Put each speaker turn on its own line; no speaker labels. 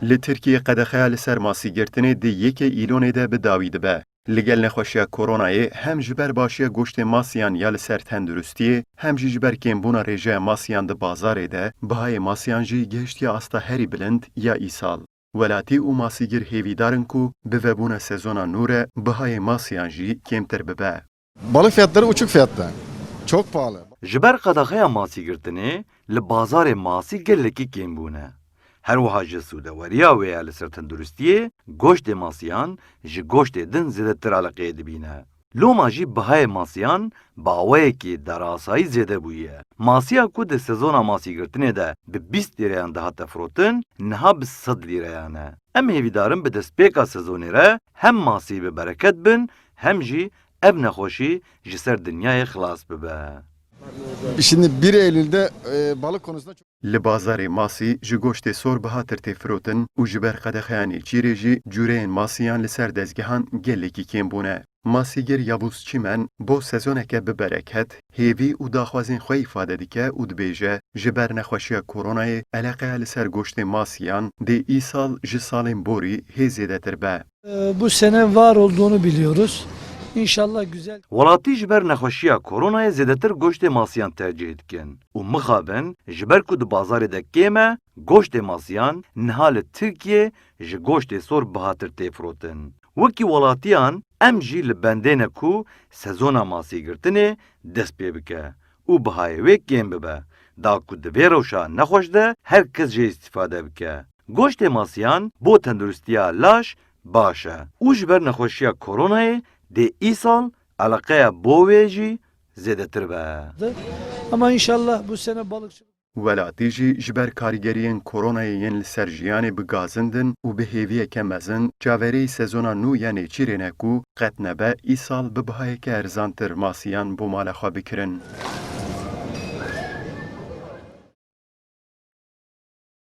Li Tirkiye qedexe li ser masîgirtinê di yekê îlonê de bi dawî dibe. Li gel nexweşiya koronayê hem ji ber başiya goştê masiyan ya li ser tenduristiyê, hem jî ji ber kêmbûna rêjeya masiyan di bazarê de, bihayê masiyan jî gehiştiya asta herî bilind ya îsal. Welatî û masîgir hêvîdar in ku bi vebûna sezona nû re bihayê masiyan jî kêmtir bibe.
Balık fiyatları uçuk fiyatta. Çok pahalı.
Ji ber qedexeya masîgirtinê li bazarê masî gelekî kêm bûne. Her wiha ji sûdeweriya wê ya li ser tenduristiyê, goştê masiyan ji goştê din zêdetir eleqeyê dibîne. Loma jî bihayê masiyan baweyekî derasayî zêde bûye. Masiya ku di sezona masîgirtinê de bi 20 lîreyan dihate firotin, niha bi 100 lîreyan e. Em hêvîdarin bi destpêka sezonê re hem masî bi bereket bin, hem jî ev nexweşî ji ser dinyayê xilas bibe.
Şimdi 1 Eylül'de balık konusunda çok...
Li bazarê masî ji goştê sor bihatir tê firotin û ji ber qedexeyanê çîrê jî cûreyên masiyan li ser dezgehan gelekî kêm bûne. Masîgir Yavuz Çimen bo sezoneke bi bereket, hêvî û daxwazên xwe îfade dike û dibêje ji ber nexweşiya koronayê eleqeya li ser goştê masiyan dê îsal ji salên borî hê zêdetir be.
Bu sene var olduğunu biliyoruz. İnşallah güzel.
Welatî ji ber nexweşiya koronayê zêdetir goştê masiyan tercih dikin û mixabin ji ber ku di bazarê de kêm e, goştê masiyan niha li Tirkiye ji goştê sor bihatir tê firotin. Wekî welatiyan em jî li bendêne ku sezona masîgirtinê dest pê bike û bihayê wê kêm bibe. Da ku di vê rewşa nexweş de her kes jê îstîfade bike. Goştê masiyan bo tenduristiya laş baş e û ji ber nexweşiya koronayê dê îsal eleqeya bo wê jî zêdetir be.
Ama inşallah bu sene balıkçılık
Welatî jî ji ber karîgeriyên koronayê yên li ser jiyanê bigazindin û bi hêviyeke mezin, çavereyî sezona nû ya nêçîrê ne ku qet nebe îsal bi bihayeke erzantir masiyan bo mala xwe bikirin.